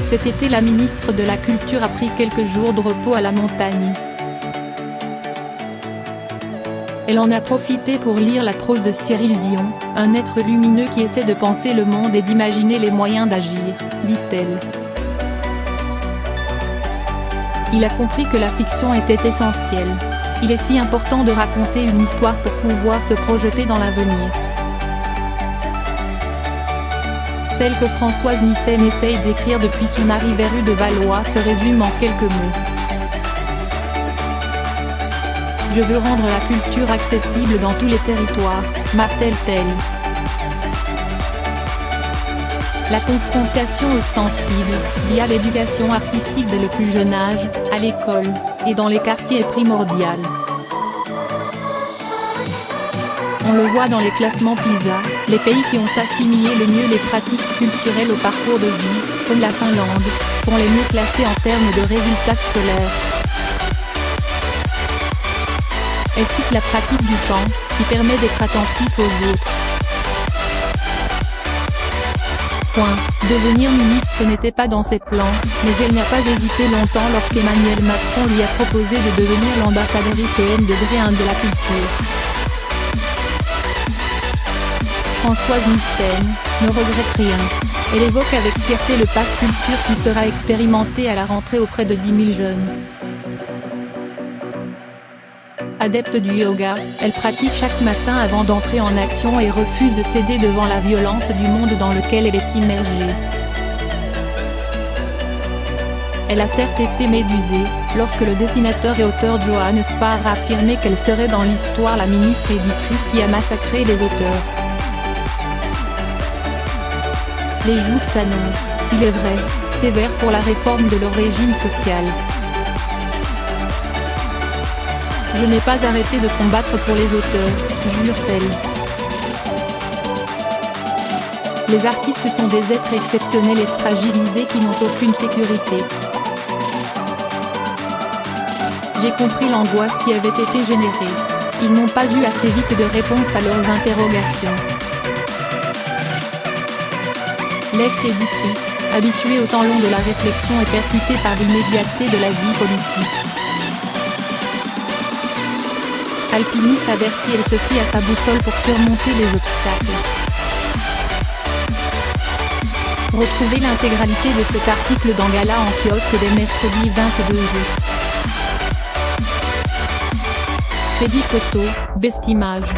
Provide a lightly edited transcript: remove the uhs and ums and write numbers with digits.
Cet été, la ministre de la Culture a pris quelques jours de repos à la montagne. Elle en a profité pour lire la prose de Cyril Dion, un être lumineux qui essaie de penser le monde et d'imaginer les moyens d'agir, dit-elle. Il a compris que la fiction était essentielle. Il est si important de raconter une histoire pour pouvoir se projeter dans l'avenir. Celle que Françoise Nyssen essaye d'écrire depuis son arrivée rue de Valois se résume en quelques mots. Je veux rendre la culture accessible dans tous les territoires, martèle-t-elle. La confrontation aux sensibles, via l'éducation artistique dès le plus jeune âge, à l'école, et dans les quartiers est primordiale. On le voit dans les classements PISA, les pays qui ont assimilé le mieux les pratiques culturelles au parcours de vie, comme la Finlande, sont les mieux classés en termes de résultats scolaires. Elle cite la pratique du chant, qui permet d'être attentif aux autres. Devenir ministre n'était pas dans ses plans, mais elle n'a pas hésité longtemps lorsqu'Emmanuel Macron lui a proposé de devenir l'ambassadrice de la culture. Françoise Nyssen ne regrette rien. Elle évoque avec fierté le pass culture qui sera expérimenté à la rentrée auprès de 10 000 jeunes. Adepte du yoga, elle pratique chaque matin avant d'entrer en action et refuse de céder devant la violence du monde dans lequel elle est immergée. Elle a certes été médusée, lorsque le dessinateur et auteur Johannes Spar a affirmé qu'elle serait dans l'histoire la ministre éditrice qui a massacré les auteurs. Les joutes s'annoncent, il est vrai, sévères pour la réforme de leur régime social. Je n'ai pas arrêté de combattre pour les auteurs, jure-t-elle. Les artistes sont des êtres exceptionnels et fragilisés qui n'ont aucune sécurité. J'ai compris l'angoisse qui avait été générée. Ils n'ont pas eu assez vite de réponse à leurs interrogations. L'ex-éditrice, habituée au temps long de la réflexion et percutée par l'immédiateté de la vie politique. Alpiniste avertie, elle se fie à sa boussole pour surmonter les obstacles. Retrouvez l'intégralité de cet article dans Gala en kiosque dès mercredi 22 août. Teddy Photo, Best Image.